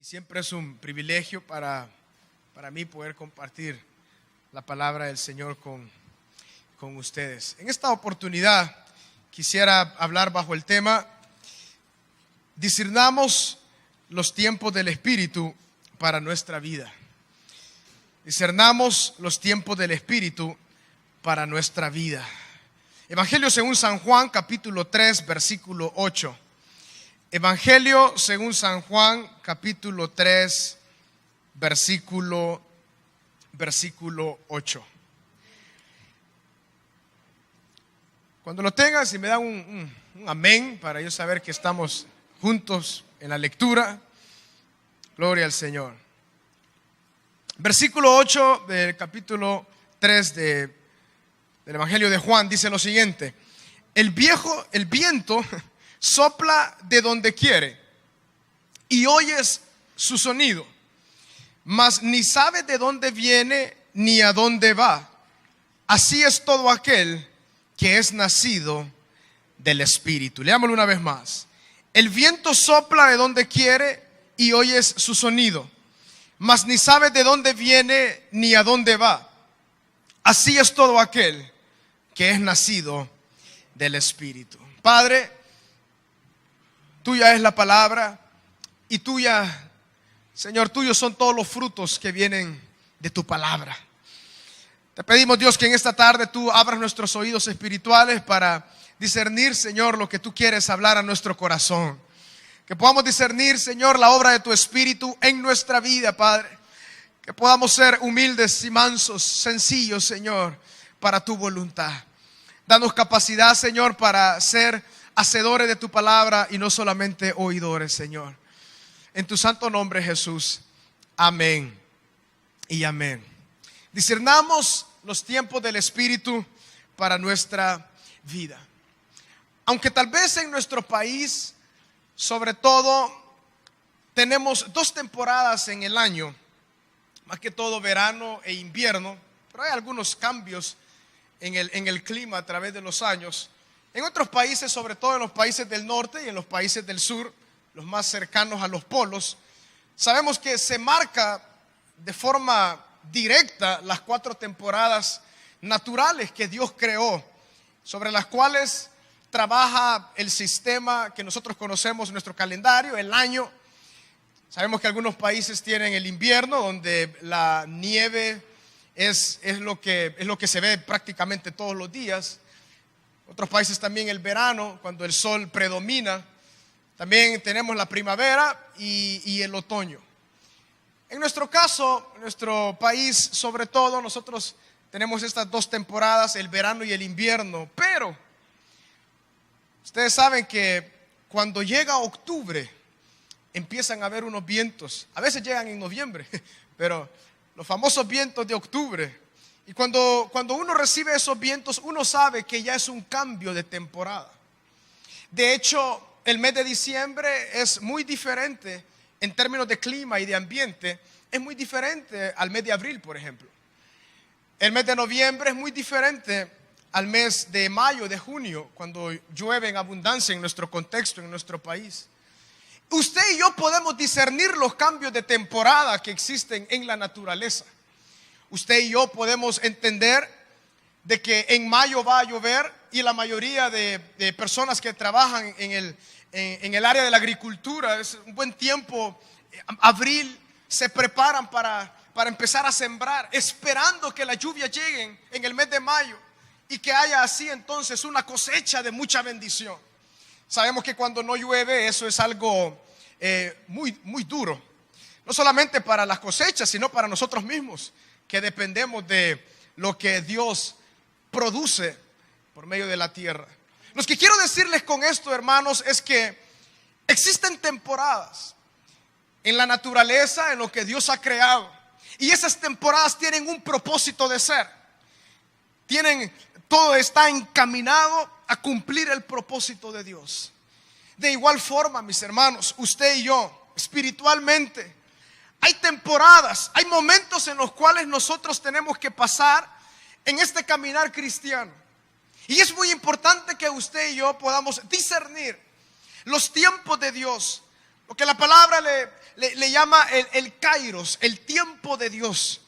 Siempre es un privilegio para mí poder compartir la palabra del Señor con ustedes. En esta oportunidad quisiera hablar bajo el tema: discernamos los tiempos del Espíritu para nuestra vida. Discernamos los tiempos del Espíritu para nuestra vida. Evangelio según San Juan, capítulo 3, versículo 8. Evangelio según San Juan, capítulo 3, versículo 8. Cuando lo tengan, si me dan un amén para yo saber que estamos juntos en la lectura. Gloria al Señor. Versículo 8 del capítulo 3 del Evangelio de Juan dice lo siguiente: el viento sopla de donde quiere y oyes su sonido, mas ni sabes de dónde viene ni a dónde va. Así es todo aquel que es nacido del Espíritu. Leámoslo una vez más. El viento sopla de donde quiere y oyes su sonido, mas ni sabes de dónde viene ni a dónde va. Así es todo aquel que es nacido del Espíritu. Padre, tuya es la palabra y tuya, Señor, tuyos son todos los frutos que vienen de tu palabra. Te pedimos, Dios, que en esta tarde tú abras nuestros oídos espirituales para discernir, Señor, lo que tú quieres hablar a nuestro corazón. Que podamos discernir, Señor, la obra de tu Espíritu en nuestra vida, Padre. Que podamos ser humildes y mansos, sencillos, Señor, para tu voluntad. Danos capacidad, Señor, para ser hacedores de tu palabra y no solamente oidores, Señor. En tu santo nombre, Jesús. Amén y amén. Discernamos los tiempos del Espíritu para nuestra vida. Aunque tal vez en nuestro país, sobre todo, tenemos dos temporadas en el año, más que todo verano e invierno, pero hay algunos cambios en el clima a través de los años. En otros países, sobre todo en los países del norte y en los países del sur, los más cercanos a los polos, sabemos que se marca de forma directa las 4 temporadas naturales que Dios creó, sobre las cuales trabaja el sistema que nosotros conocemos, nuestro calendario, el año. Sabemos que algunos países tienen el invierno, donde la nieve es lo que se ve prácticamente todos los días. Otros países también el verano, cuando el sol predomina. También tenemos la primavera y el otoño. En nuestro caso, en nuestro país, sobre todo, nosotros tenemos estas 2 temporadas, el verano y el invierno. Pero ustedes saben que cuando llega octubre, empiezan a haber unos vientos. A veces llegan en noviembre, pero los famosos vientos de octubre. Y cuando uno recibe esos vientos, uno sabe que ya es un cambio de temporada. De hecho, el mes de diciembre es muy diferente en términos de clima y de ambiente. Es muy diferente al mes de abril, por ejemplo. El mes de noviembre es muy diferente al mes de mayo, de junio, cuando llueve en abundancia en nuestro contexto, en nuestro país. Usted y yo podemos discernir los cambios de temporada que existen en la naturaleza. Usted y yo podemos entender de que en mayo va a llover, y la mayoría de personas que trabajan en el área de la agricultura, es un buen tiempo, abril, se preparan para empezar a sembrar, esperando que las lluvias lleguen en el mes de mayo y que haya así entonces una cosecha de mucha bendición. Sabemos que cuando no llueve, eso es algo muy duro, no solamente para las cosechas, sino para nosotros mismos, que dependemos de lo que Dios produce por medio de la tierra. Lo que quiero decirles con esto, hermanos, es que existen temporadas en la naturaleza, en lo que Dios ha creado, y esas temporadas tienen un propósito de ser. Todo está encaminado a cumplir el propósito de Dios. De igual forma, mis hermanos, usted y yo, espiritualmente, hay temporadas, hay momentos en los cuales nosotros tenemos que pasar en este caminar cristiano. Y es muy importante que usted y yo podamos discernir los tiempos de Dios lo que la palabra le llama el kairos, el tiempo de Dios.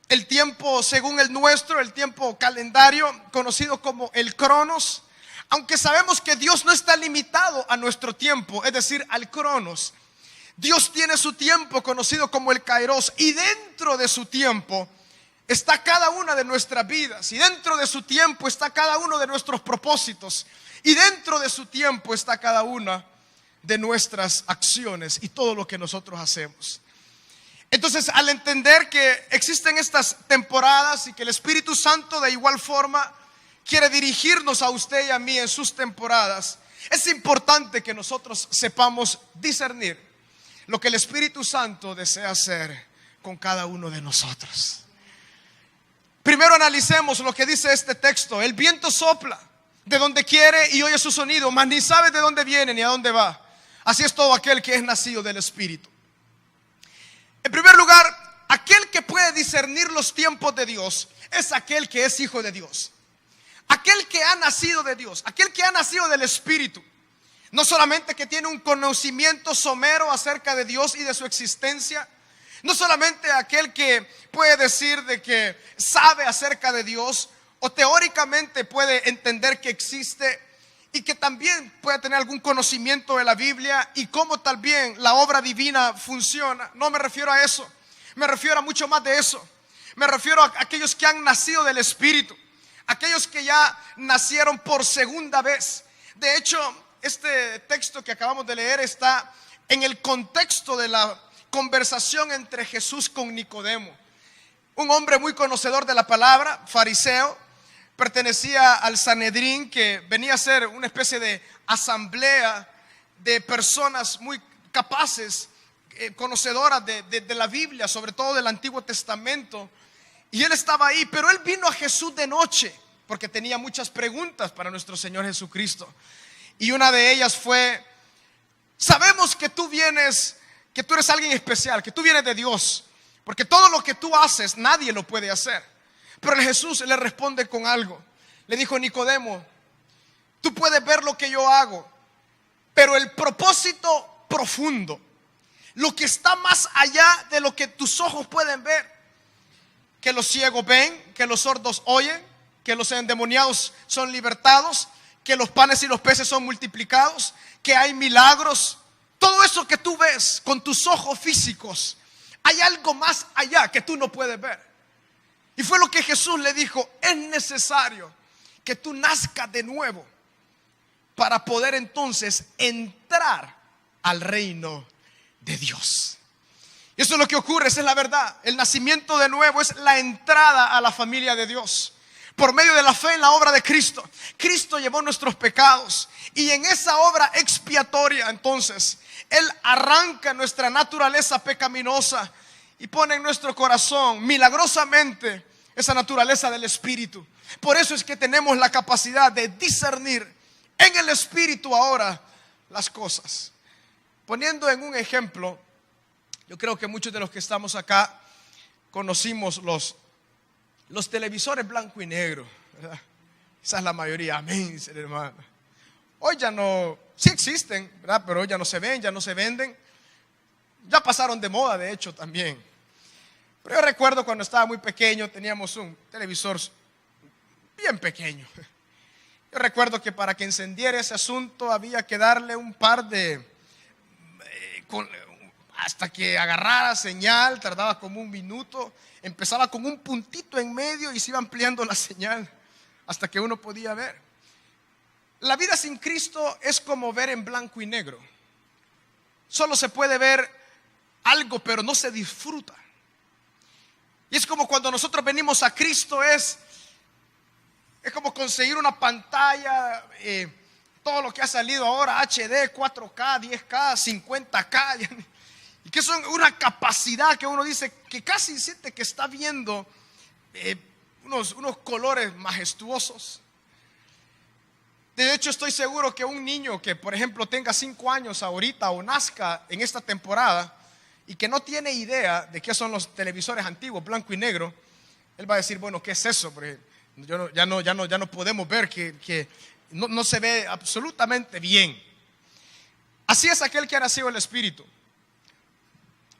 El tiempo según el nuestro, el tiempo calendario, conocido como el cronos. Aunque sabemos que Dios no está limitado a nuestro tiempo, es decir, al cronos. Dios tiene su tiempo conocido como el kairos, y dentro de su tiempo está cada una de nuestras vidas, y dentro de su tiempo está cada uno de nuestros propósitos, y dentro de su tiempo está cada una de nuestras acciones y todo lo que nosotros hacemos. Entonces, al entender que existen estas temporadas y que el Espíritu Santo de igual forma quiere dirigirnos a usted y a mí en sus temporadas, es importante que nosotros sepamos discernir lo que el Espíritu Santo desea hacer con cada uno de nosotros. Primero analicemos lo que dice este texto. El viento sopla de donde quiere y oye su sonido, mas ni sabe de dónde viene ni a dónde va. Así es todo aquel que es nacido del Espíritu. En primer lugar, aquel que puede discernir los tiempos de Dios es aquel que es hijo de Dios. Aquel que ha nacido de Dios, aquel que ha nacido del Espíritu. No solamente que tiene un conocimiento somero acerca de Dios y de su existencia. No solamente aquel que puede decir de que sabe acerca de Dios o teóricamente puede entender que existe, y que también puede tener algún conocimiento de la Biblia y cómo también la obra divina funciona. No me refiero a eso, me refiero a mucho más de eso. Me refiero a aquellos que han nacido del Espíritu, aquellos que ya nacieron por segunda vez. De hecho, este texto que acabamos de leer está en el contexto de la conversación entre Jesús con Nicodemo, un hombre muy conocedor de la palabra, fariseo. Pertenecía al Sanedrín, que venía a ser una especie de asamblea de personas muy capaces, conocedoras de la Biblia, sobre todo del Antiguo Testamento. Y él estaba ahí, pero él vino a Jesús de noche porque tenía muchas preguntas para nuestro Señor Jesucristo. Y una de ellas fue: sabemos que tú vienes, que tú eres alguien especial, que tú vienes de Dios, porque todo lo que tú haces nadie lo puede hacer. Pero Jesús le responde con algo. Le dijo: Nicodemo, tú puedes ver lo que yo hago, pero el propósito profundo, lo que está más allá de lo que tus ojos pueden ver, que los ciegos ven, que los sordos oyen, que los endemoniados son libertados, que los panes y los peces son multiplicados, que hay milagros. Todo eso que tú ves con tus ojos físicos, hay algo más allá que tú no puedes ver. Y fue lo que Jesús le dijo: es necesario que tú nazcas de nuevo para poder entonces entrar al reino de Dios. Y eso es lo que ocurre, esa es la verdad. El nacimiento de nuevo es la entrada a la familia de Dios. Por medio de la fe en la obra de Cristo. Cristo llevó nuestros pecados, y en esa obra expiatoria entonces Él arranca nuestra naturaleza pecaminosa y pone en nuestro corazón milagrosamente esa naturaleza del Espíritu. Por eso es que tenemos la capacidad de discernir en el Espíritu ahora las cosas. Poniendo en un ejemplo, yo creo que muchos de los que estamos acá conocimos los televisores blanco y negro, ¿verdad? Esa es la mayoría, amén, hermano. Hoy ya no, sí existen, ¿verdad? Pero hoy ya no se ven, ya no se venden. Ya pasaron de moda, de hecho, también. Pero yo recuerdo cuando estaba muy pequeño, teníamos un televisor bien pequeño. Yo recuerdo que para que encendiera ese asunto había que darle un par de... hasta que agarrara señal, tardaba como un minuto. Empezaba con un puntito en medio y se iba ampliando la señal hasta que uno podía ver. La vida sin Cristo es como ver en blanco y negro. Solo se puede ver algo, pero no se disfruta. Y es como cuando nosotros venimos a Cristo, es como conseguir una pantalla, todo lo que ha salido ahora, HD, 4K, 10K, 50K, y que son una capacidad que uno dice que casi siente que está viendo unos colores majestuosos. De hecho, estoy seguro que un niño que, por ejemplo, tenga 5 años ahorita o nazca en esta temporada y que no tiene idea de qué son los televisores antiguos, blanco y negro, él va a decir: bueno, ¿qué es eso? Porque ya no podemos ver, que no se ve absolutamente bien. Así es aquel que ha nacido el Espíritu.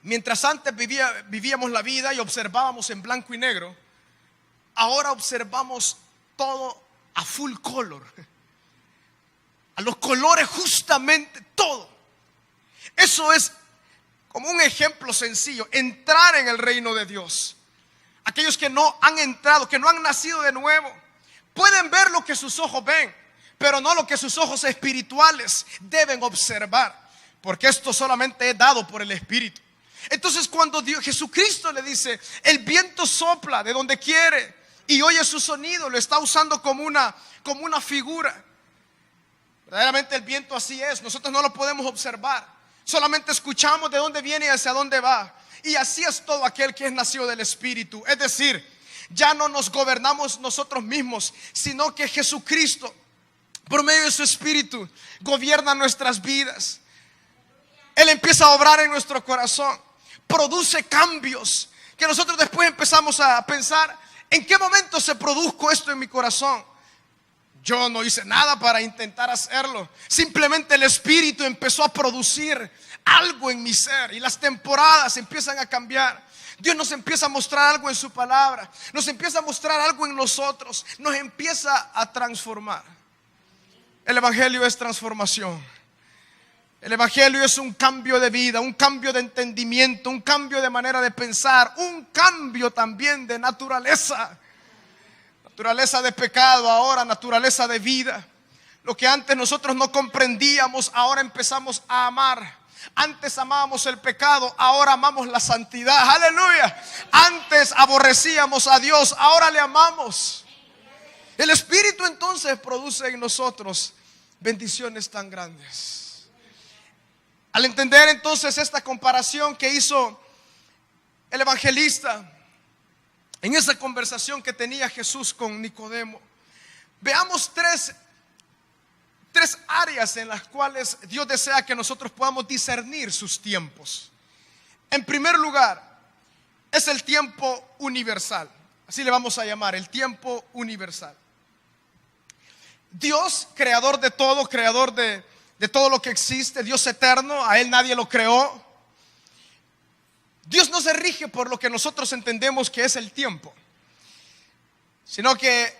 Mientras antes vivíamos la vida y observábamos en blanco y negro, ahora observamos todo a full color, a los colores, justamente todo. Eso es como un ejemplo sencillo, entrar en el reino de Dios. Aquellos que no han entrado, que no han nacido de nuevo, pueden ver lo que sus ojos ven, pero no lo que sus ojos espirituales deben observar, porque esto solamente es dado por el Espíritu. Entonces, cuando Jesucristo le dice, el viento sopla de donde quiere y oye su sonido, lo está usando como una figura. Verdaderamente el viento así es, nosotros no lo podemos observar, solamente escuchamos de dónde viene y hacia dónde va. Y así es todo aquel que es nacido del Espíritu. Es decir, ya no nos gobernamos nosotros mismos, sino que Jesucristo, por medio de su Espíritu, gobierna nuestras vidas. Él empieza a obrar en nuestro corazón, produce cambios que nosotros después empezamos a pensar, ¿en qué momento se produjo esto en mi corazón? Yo no hice nada para intentar hacerlo, simplemente el Espíritu empezó a producir algo en mi ser y las temporadas empiezan a cambiar. Dios nos empieza a mostrar algo en su palabra, nos empieza a mostrar algo en nosotros, nos empieza a transformar. El Evangelio es transformación. El Evangelio es un cambio de vida, un cambio de entendimiento, un cambio de manera de pensar, un cambio también de naturaleza. Naturaleza de pecado, ahora naturaleza de vida. Lo que antes nosotros no comprendíamos, ahora empezamos a amar. Antes amábamos el pecado, ahora amamos la santidad. Aleluya. Antes aborrecíamos a Dios, ahora le amamos. El Espíritu entonces produce en nosotros bendiciones tan grandes. Al entender entonces esta comparación que hizo el evangelista en esa conversación que tenía Jesús con Nicodemo, veamos tres áreas en las cuales Dios desea que nosotros podamos discernir sus tiempos. En primer lugar, es el tiempo universal. Así le vamos a llamar, el tiempo universal. Dios, creador de todo, creador de todo lo que existe, Dios eterno, a Él nadie lo creó. Dios no se rige por lo que nosotros entendemos que es el tiempo, sino que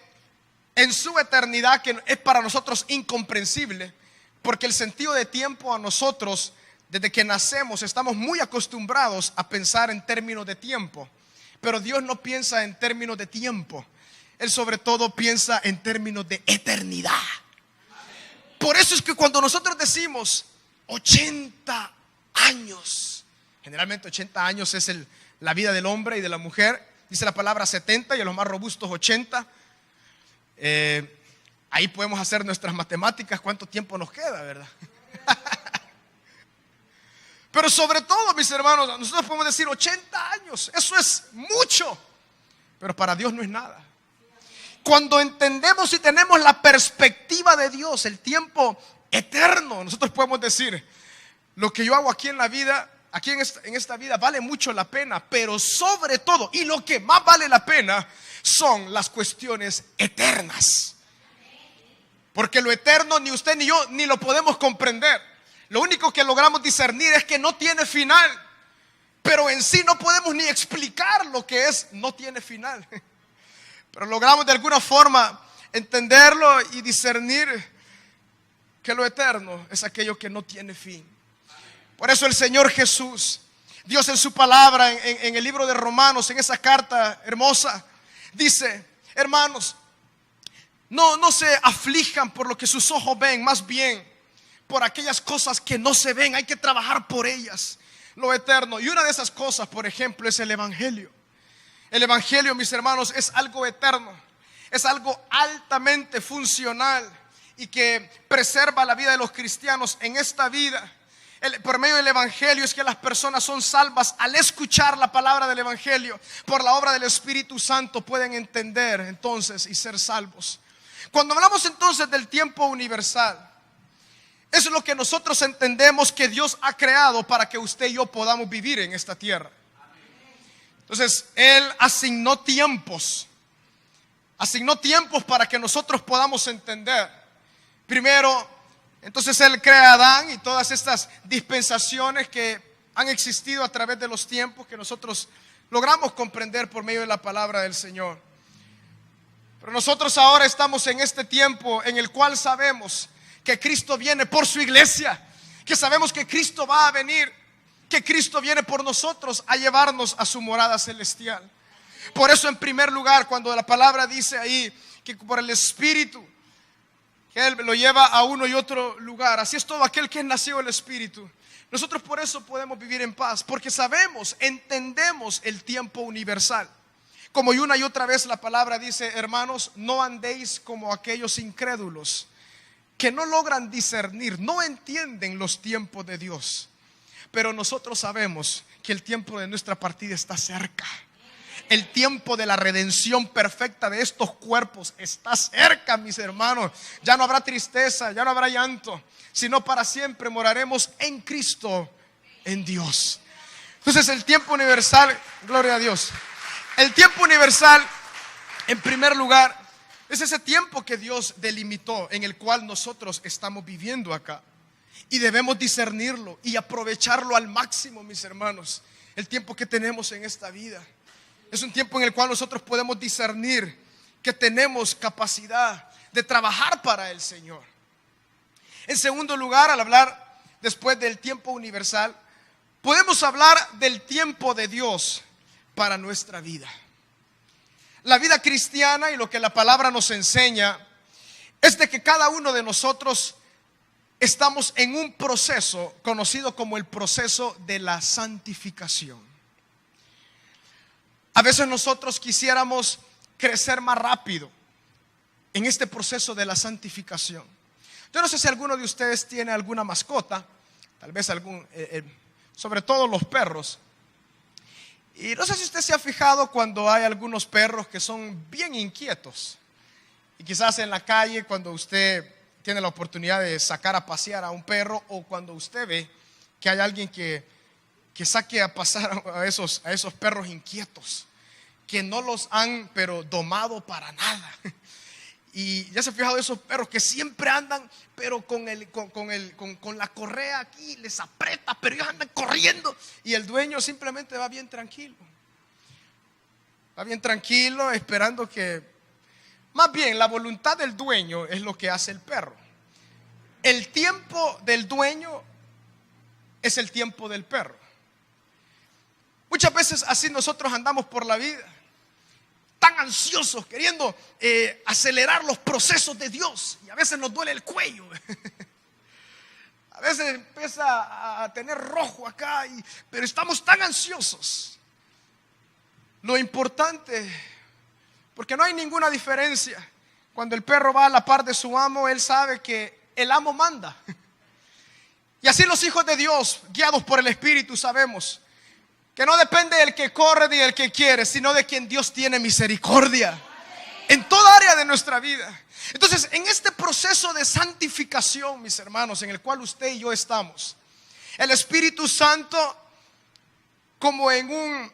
en su eternidad, que es para nosotros incomprensible, porque el sentido de tiempo a nosotros, desde que nacemos, estamos muy acostumbrados a pensar en términos de tiempo, pero Dios no piensa en términos de tiempo, Él sobre todo piensa en términos de eternidad. Por eso es que cuando nosotros decimos 80 años, generalmente 80 años es la vida del hombre y de la mujer, dice la palabra 70 y a los más robustos 80. Ahí podemos hacer nuestras matemáticas, cuánto tiempo nos queda, ¿verdad? Pero sobre todo, mis hermanos, nosotros podemos decir 80 años, eso es mucho, pero para Dios no es nada. Cuando entendemos y tenemos la perspectiva de Dios, el tiempo eterno, nosotros podemos decir, lo que yo hago aquí en la vida, aquí en esta vida vale mucho la pena, pero sobre todo, y lo que más vale la pena, son las cuestiones eternas. Porque lo eterno ni usted ni yo ni lo podemos comprender. Lo único que logramos discernir es que no tiene final, pero en sí no podemos ni explicar lo que es no tiene final. Pero logramos de alguna forma entenderlo y discernir que lo eterno es aquello que no tiene fin. Por eso el Señor Jesús, Dios en su palabra, en el libro de Romanos, en esa carta hermosa, dice: hermanos, no se aflijan por lo que sus ojos ven, más bien por aquellas cosas que no se ven. Hay que trabajar por ellas, lo eterno. Y una de esas cosas, por ejemplo, es el Evangelio. El Evangelio, mis hermanos, es algo eterno, es algo altamente funcional y que preserva la vida de los cristianos en esta vida. Por medio del Evangelio es que las personas son salvas al escuchar la palabra del Evangelio. Por la obra del Espíritu Santo pueden entender entonces y ser salvos. Cuando hablamos entonces del tiempo universal, eso es lo que nosotros entendemos que Dios ha creado para que usted y yo podamos vivir en esta tierra. Entonces Él asignó tiempos para que nosotros podamos entender. Primero, Entonces Él crea a Adán y todas estas dispensaciones que han existido a través de los tiempos, que nosotros logramos comprender por medio de la palabra del Señor. Pero nosotros ahora estamos en este tiempo en el cual sabemos que Cristo viene por su iglesia, que sabemos que Cristo va a venir, que Cristo viene por nosotros a llevarnos a su morada celestial. Por eso, en primer lugar, cuando la palabra dice ahí que por el Espíritu, que Él lo lleva a uno y otro lugar, así es todo aquel que nació el Espíritu. Nosotros por eso podemos vivir en paz, porque sabemos, entendemos el tiempo universal. Como y una y otra vez la palabra dice: hermanos, no andéis como aquellos incrédulos que no logran discernir, no entienden los tiempos de Dios. Pero nosotros sabemos que el tiempo de nuestra partida está cerca. El tiempo de la redención perfecta de estos cuerpos está cerca, mis hermanos. Ya no habrá tristeza, ya no habrá llanto, sino para siempre moraremos en Cristo, en Dios. Entonces el tiempo universal, gloria a Dios. El tiempo universal, en primer lugar, es ese tiempo que Dios delimitó, en el cual nosotros estamos viviendo acá. Y debemos discernirlo y aprovecharlo al máximo, mis hermanos. El tiempo que tenemos en esta vida es un tiempo en el cual nosotros podemos discernir que tenemos capacidad de trabajar para el Señor. En segundo lugar, al hablar después del tiempo universal, podemos hablar del tiempo de Dios para nuestra vida. La vida cristiana y lo que la palabra nos enseña es de que cada uno de nosotros estamos en un proceso conocido como el proceso de la santificación. A veces nosotros quisiéramos crecer más rápido en este proceso de la santificación. Yo no sé si alguno de ustedes tiene alguna mascota, tal vez sobre todo los perros. Y no sé si usted se ha fijado cuando hay algunos perros que son bien inquietos. Y quizás en la calle, cuando usted tiene la oportunidad de sacar a pasear a un perro, o cuando usted ve que hay alguien que saque a pasar a esos perros inquietos, que no los han pero domado para nada. Y ya se ha fijado esos perros que siempre andan pero con la correa aquí, les aprieta, pero ellos andan corriendo y el dueño simplemente va bien tranquilo. Va bien tranquilo esperando que, más bien, la voluntad del dueño es lo que hace el perro. El tiempo del dueño es el tiempo del perro. Muchas veces así nosotros andamos por la vida, tan ansiosos, queriendo acelerar los procesos de Dios. Y a veces nos duele el cuello. A veces empieza a tener rojo acá, pero estamos tan ansiosos. Lo importante, porque no hay ninguna diferencia. Cuando el perro va a la par de su amo, él sabe que el amo manda. Y así los hijos de Dios, guiados por el Espíritu, sabemos que no depende del que corre ni del que quiere, sino de quien Dios tiene misericordia en toda área de nuestra vida. Entonces, en este proceso de santificación, mis hermanos, en el cual usted y yo estamos, el Espíritu Santo, como en un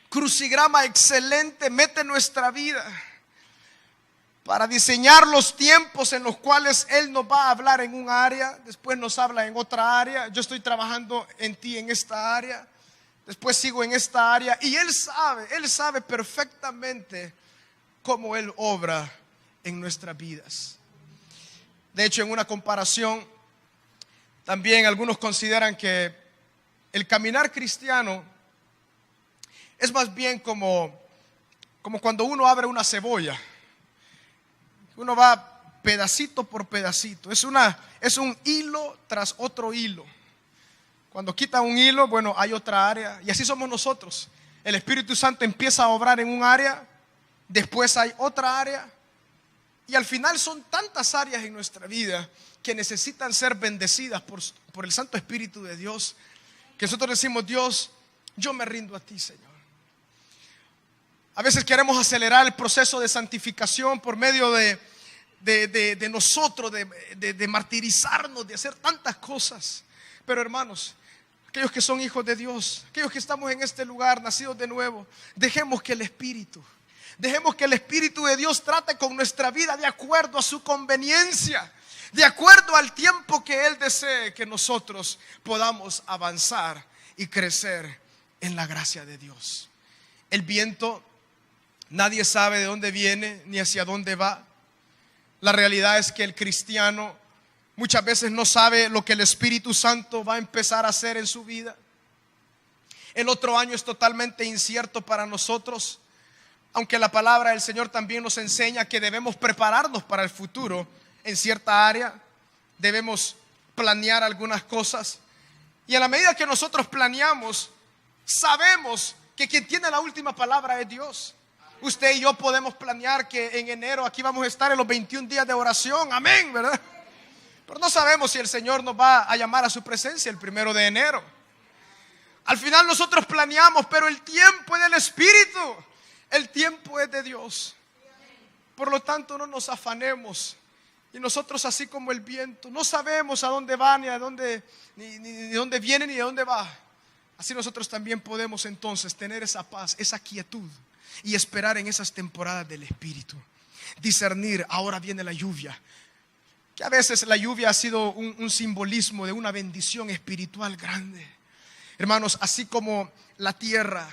crucigrama excelente, mete nuestra vida para diseñar los tiempos en los cuales Él nos va a hablar en un área, después nos habla en otra área. Yo estoy trabajando en ti en esta área, después sigo en esta área, y Él sabe perfectamente cómo Él obra en nuestras vidas. De hecho, en una comparación, también algunos consideran que el caminar cristiano es más bien como cuando uno abre una cebolla. Uno va pedacito por pedacito. Es un hilo tras otro hilo. Cuando quita un hilo, bueno, hay otra área. Y así somos nosotros. El Espíritu Santo empieza a obrar en un área, después hay otra área, y al final son tantas áreas en nuestra vida que necesitan ser bendecidas por el Santo Espíritu de Dios, que nosotros decimos: Dios, yo me rindo a ti, Señor. A veces queremos acelerar el proceso de santificación por medio de nosotros, de martirizarnos, de hacer tantas cosas. Pero hermanos, aquellos que son hijos de Dios, aquellos que estamos en este lugar, nacidos de nuevo, dejemos que el Espíritu de Dios trate con nuestra vida de acuerdo a su conveniencia. de acuerdo al tiempo que Él desee que nosotros podamos avanzar y crecer en la gracia de Dios. El viento, nadie sabe de dónde viene ni hacia dónde va. La realidad es que el cristiano muchas veces no sabe lo que el Espíritu Santo va a empezar a hacer en su vida. El otro año es totalmente incierto para nosotros, aunque la palabra del Señor también nos enseña que debemos prepararnos para el futuro en cierta área. Debemos planear algunas cosas. Y a la medida que nosotros planeamos, sabemos que quien tiene la última palabra es Dios. Usted y yo podemos planear que en enero aquí vamos a estar en los 21 días de oración. Amén, ¿verdad? Pero no sabemos si el Señor nos va a llamar a su presencia el 1 de enero. Al final nosotros planeamos, pero el tiempo es del Espíritu. El tiempo es de Dios. Por lo tanto, no nos afanemos. Y nosotros, así como el viento, no sabemos a dónde va, ni a dónde, ni de dónde viene, ni de dónde va. Así nosotros también podemos entonces tener esa paz, esa quietud y esperar en esas temporadas del Espíritu. Discernir, ahora viene la lluvia. Que a veces la lluvia ha sido un simbolismo de una bendición espiritual grande. Hermanos, así como la tierra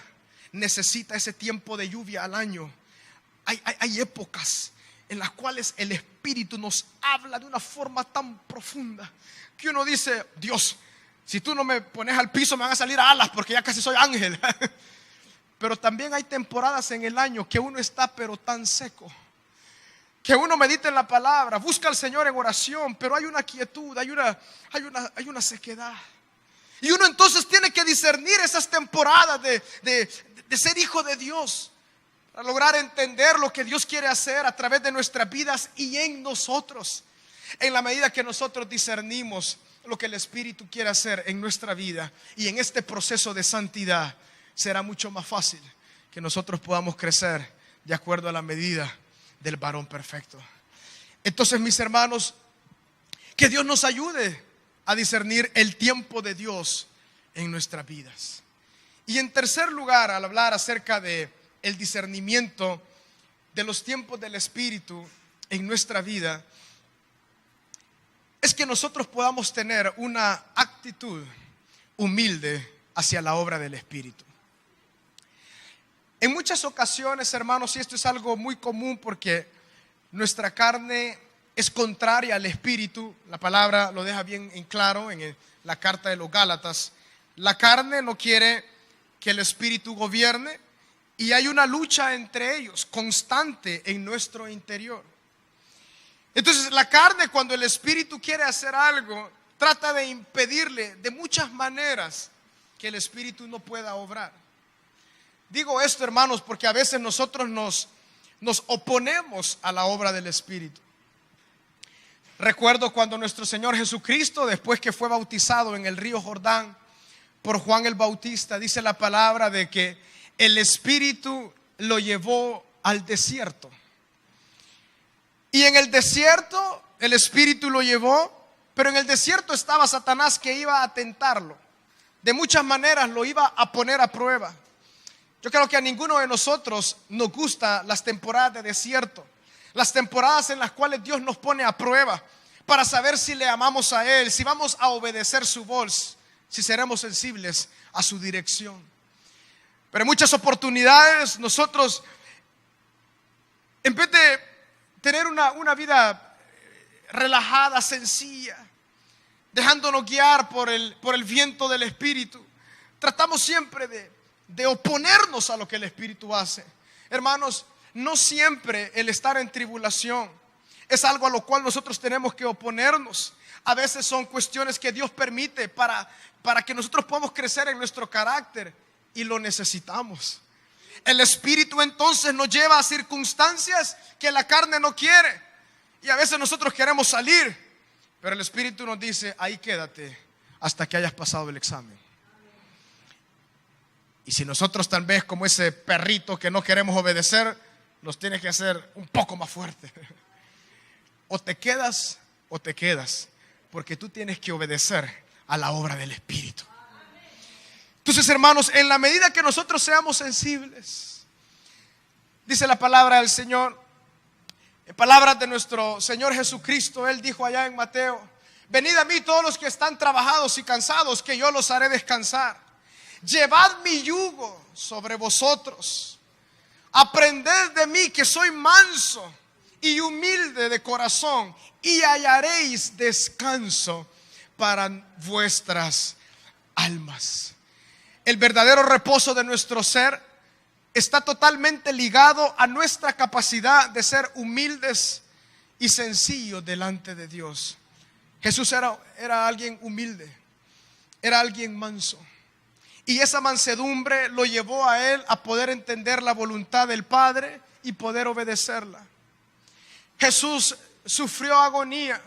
necesita ese tiempo de lluvia al año, hay épocas en las cuales el Espíritu nos habla de una forma tan profunda que uno dice: Dios, si tú no me pones al piso me van a salir alas porque ya casi soy ángel. Pero también hay temporadas en el año que uno está pero tan seco, que uno medita en la palabra, busca al Señor en oración, pero hay una quietud, hay una sequedad. Y uno entonces tiene que discernir esas temporadas de ser hijo de Dios, para lograr entender lo que Dios quiere hacer a través de nuestras vidas y en nosotros. En la medida que nosotros discernimos lo que el Espíritu quiere hacer en nuestra vida y en este proceso de santidad, será mucho más fácil que nosotros podamos crecer de acuerdo a la medida del varón perfecto. Entonces, mis hermanos, que Dios nos ayude a discernir el tiempo de Dios en nuestras vidas. Y en tercer lugar, al hablar acerca de el discernimiento de los tiempos del Espíritu en nuestra vida, es que nosotros podamos tener una actitud humilde hacia la obra del Espíritu. En muchas ocasiones, hermanos, y esto es algo muy común porque nuestra carne es contraria al Espíritu. La palabra lo deja bien en claro en la carta de los Gálatas. La carne no quiere que el Espíritu gobierne y hay una lucha entre ellos constante en nuestro interior. Entonces la carne, cuando el Espíritu quiere hacer algo, trata de impedirle de muchas maneras que el Espíritu no pueda obrar. Digo esto, hermanos, porque a veces nosotros nos oponemos a la obra del Espíritu. Recuerdo cuando nuestro Señor Jesucristo, después que fue bautizado en el río Jordán por Juan el Bautista, dice la palabra de que el Espíritu lo llevó al desierto. Y en el desierto el Espíritu lo llevó, pero en el desierto estaba Satanás, que iba a tentarlo. De muchas maneras lo iba a poner a prueba. Yo creo que a ninguno de nosotros nos gustan las temporadas de desierto, las temporadas en las cuales Dios nos pone a prueba para saber si le amamos a Él, si vamos a obedecer su voz, si seremos sensibles a su dirección. Pero en muchas oportunidades nosotros, en vez de tener una vida relajada, sencilla, dejándonos guiar por el viento del Espíritu, tratamos siempre de oponernos a lo que el Espíritu hace. Hermanos, no siempre el estar en tribulación es algo a lo cual nosotros tenemos que oponernos. A veces son cuestiones que Dios permite para que nosotros podamos crecer en nuestro carácter, y lo necesitamos. El Espíritu entonces nos lleva a circunstancias que la carne no quiere, y a veces nosotros queremos salir, pero el Espíritu nos dice: ahí quédate hasta que hayas pasado el examen. Y si nosotros, tal vez como ese perrito que no queremos obedecer, nos tiene que hacer un poco más fuerte. O te quedas o te quedas, porque tú tienes que obedecer a la obra del Espíritu. Entonces, hermanos, en la medida que nosotros seamos sensibles, dice la palabra del Señor, En palabras de nuestro Señor Jesucristo, Él dijo allá en Mateo: venid a mí todos los que están trabajados y cansados, que yo los haré descansar. Llevad mi yugo sobre vosotros. Aprended de mí, que soy manso y humilde de corazón, y hallaréis descanso para vuestras almas. El verdadero reposo de nuestro ser está totalmente ligado a nuestra capacidad de ser humildes y sencillos delante de Dios. Jesús era alguien humilde, era alguien manso. Y esa mansedumbre lo llevó a Él a poder entender la voluntad del Padre y poder obedecerla. Jesús sufrió agonía,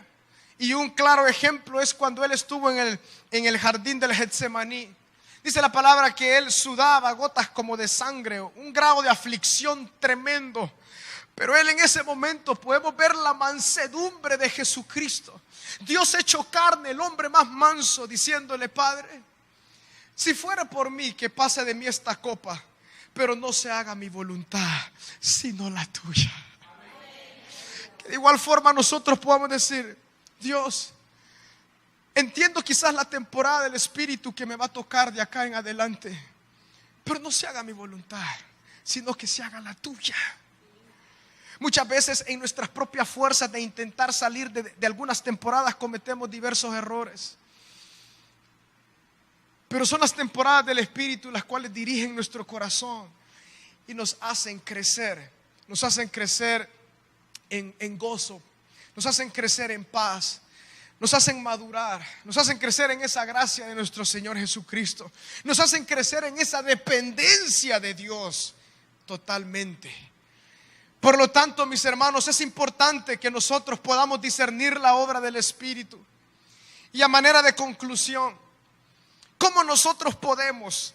y un claro ejemplo es cuando Él estuvo en el jardín del Getsemaní. Dice la palabra que Él sudaba gotas como de sangre, un grado de aflicción tremendo. Pero Él, en ese momento podemos ver la mansedumbre de Jesucristo, Dios hecho carne, el hombre más manso, diciéndole: Padre, si fuera por mí, que pase de mí esta copa, pero no se haga mi voluntad, sino la tuya. Que de igual forma nosotros podamos decir: Dios, entiendo quizás la temporada del Espíritu que me va a tocar de acá en adelante, pero no se haga mi voluntad, sino que se haga la tuya. Muchas veces en nuestras propias fuerzas de intentar salir de algunas temporadas cometemos diversos errores. Pero son las temporadas del Espíritu las cuales dirigen nuestro corazón y nos hacen crecer. Nos hacen crecer en gozo, nos hacen crecer en paz, nos hacen madurar, nos hacen crecer en esa gracia de nuestro Señor Jesucristo, nos hacen crecer en esa dependencia de Dios totalmente. Por lo tanto, mis hermanos, es importante que nosotros podamos discernir la obra del Espíritu. Y a manera de conclusión, ¿cómo nosotros podemos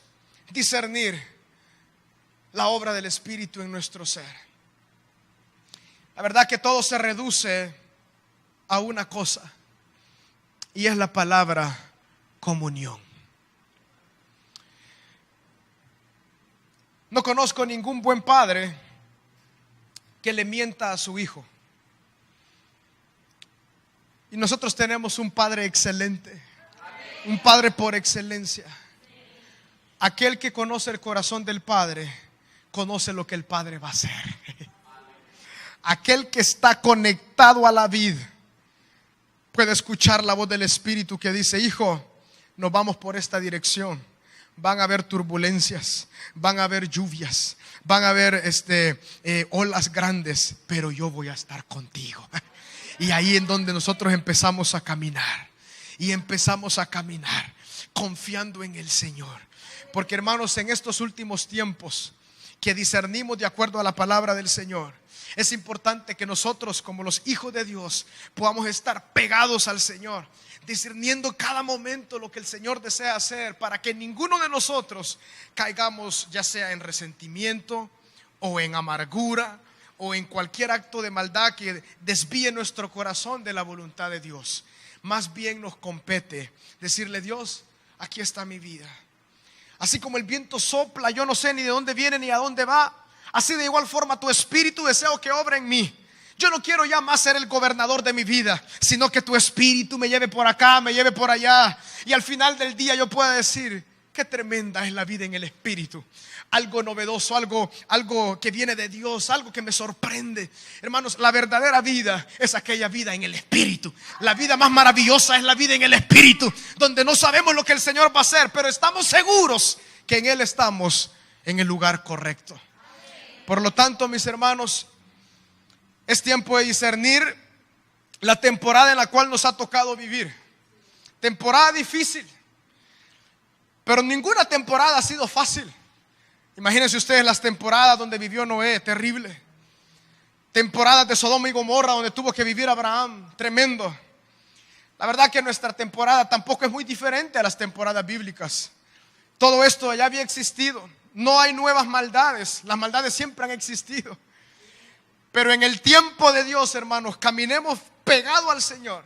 discernir la obra del Espíritu en nuestro ser? La verdad que todo se reduce a una cosa, y es la palabra comunión. No conozco ningún buen padre que le mienta a su hijo. Y nosotros tenemos un Padre excelente, un Padre por excelencia. Aquel que conoce el corazón del Padre conoce lo que el Padre va a hacer. Aquel que está conectado a la vid puede escuchar la voz del Espíritu que dice: hijo, nos vamos por esta dirección. Van a haber turbulencias, van a haber lluvias, van a haber olas grandes, pero yo voy a estar contigo. Y ahí en donde nosotros empezamos a caminar. Y empezamos a caminar confiando en el Señor. Porque, hermanos, en estos últimos tiempos que discernimos de acuerdo a la palabra del Señor, es importante que nosotros, como los hijos de Dios, podamos estar pegados al Señor, discerniendo cada momento lo que el Señor desea hacer, para que ninguno de nosotros caigamos ya sea en resentimiento o en amargura o en cualquier acto de maldad que desvíe nuestro corazón de la voluntad de Dios. Más bien nos compete decirle: Dios, aquí está mi vida. Así como el viento sopla, yo no sé ni de dónde viene ni a dónde va, así de igual forma tu Espíritu deseo que obre en mí. Yo no quiero ya más ser el gobernador de mi vida, sino que tu Espíritu me lleve por acá, me lleve por allá, y al final del día yo pueda decir: qué tremenda es la vida en el Espíritu. Algo novedoso, algo que viene de Dios, algo que me sorprende. Hermanos, la verdadera vida es aquella vida en el Espíritu. La vida más maravillosa es la vida en el Espíritu, donde no sabemos lo que el Señor va a hacer, pero estamos seguros que en Él estamos en el lugar correcto. Por lo tanto, mis hermanos, es tiempo de discernir la temporada en la cual nos ha tocado vivir. Temporada difícil, pero ninguna temporada ha sido fácil. Imagínense ustedes las temporadas donde vivió Noé, terrible. Temporadas de Sodoma y Gomorra donde tuvo que vivir Abraham, tremendo. La verdad que nuestra temporada tampoco es muy diferente a las temporadas bíblicas. Todo esto ya había existido. No hay nuevas maldades, las maldades siempre han existido. Pero en el tiempo de Dios, hermanos, caminemos pegado al Señor,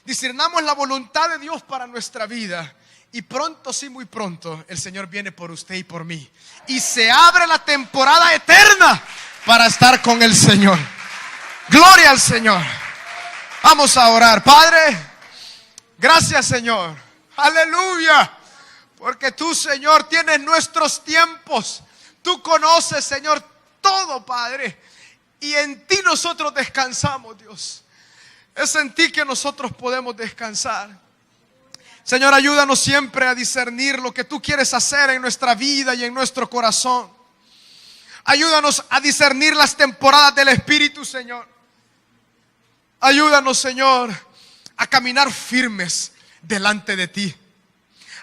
discernamos la voluntad de Dios para nuestra vida, y pronto, sí, muy pronto, el Señor viene por usted y por mí, y se abre la temporada eterna para estar con el Señor. Gloria al Señor. Vamos a orar. Padre, gracias, Señor. Aleluya. Porque tú, Señor, tienes nuestros tiempos. Tú conoces, Señor, todo, Padre. Y en ti nosotros descansamos, Dios. Es en ti que nosotros podemos descansar. Señor, ayúdanos siempre a discernir lo que tú quieres hacer en nuestra vida y en nuestro corazón. Ayúdanos a discernir las temporadas del Espíritu, Señor. Ayúdanos, Señor, a caminar firmes delante de ti.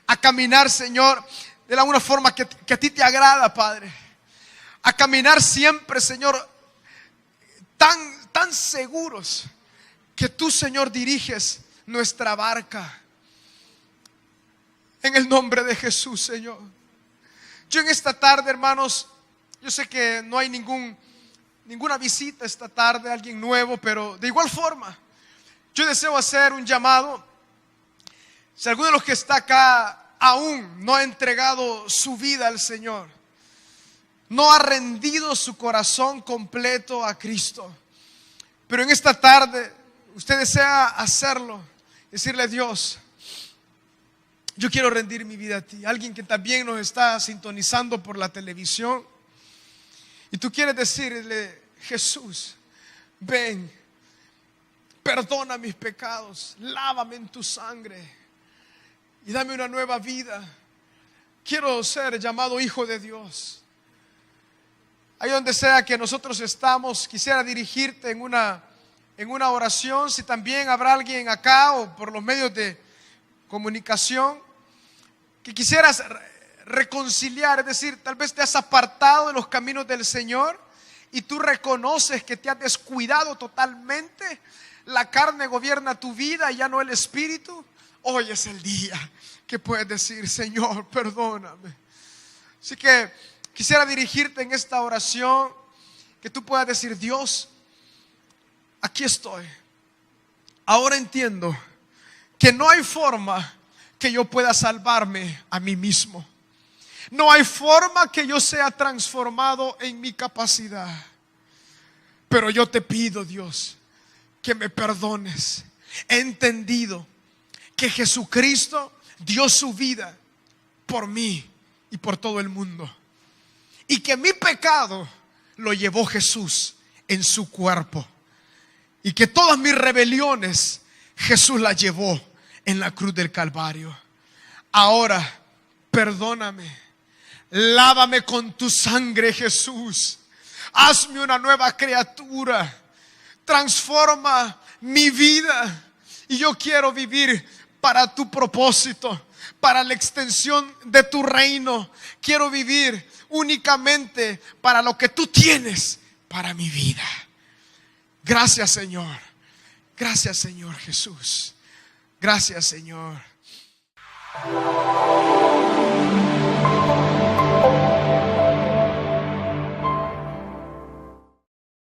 A caminar, Señor, de alguna forma que a ti te agrada, Padre. A caminar siempre, Señor, tan seguros que tú, Señor, diriges nuestra barca. En el nombre de Jesús, Señor. Yo en esta tarde, hermanos, yo sé que no hay ninguna visita esta tarde, alguien nuevo, pero de igual forma, yo deseo hacer un llamado. Si alguno de los que está acá aún no ha entregado su vida al Señor, no ha rendido su corazón completo a Cristo, pero en esta tarde usted desea hacerlo, decirle: Dios, yo quiero rendir mi vida a ti. Alguien que también nos está sintonizando por la televisión, y tú quieres decirle: Jesús, ven, perdona mis pecados, lávame en tu sangre y dame una nueva vida. Quiero ser llamado hijo de Dios. Ahí donde sea que nosotros estamos, quisiera dirigirte en una oración. Si también habrá alguien acá o por los medios de comunicación que quisieras reconciliar, es decir, tal vez te has apartado de los caminos del Señor y tú reconoces que te has descuidado totalmente. La carne gobierna tu vida y ya no el Espíritu. Hoy es el día que puedes decir: Señor, perdóname. Así que quisiera dirigirte en esta oración, que tú puedas decir: Dios, aquí estoy. Ahora entiendo que no hay forma que yo pueda salvarme a mí mismo. No hay forma que yo sea transformado en mi capacidad. Pero yo te pido, Dios, que me perdones. He entendido que Jesucristo dio su vida por mí y por todo el mundo, y que mi pecado lo llevó Jesús en su cuerpo, y que todas mis rebeliones Jesús las llevó en la cruz del Calvario. Ahora perdóname, lávame con tu sangre, Jesús. Hazme una nueva criatura, transforma mi vida, y yo quiero vivir para tu propósito, para la extensión de tu reino. Quiero vivir únicamente para lo que tú tienes para mi vida. Gracias, Señor. Gracias, Señor Jesús. Gracias, Señor.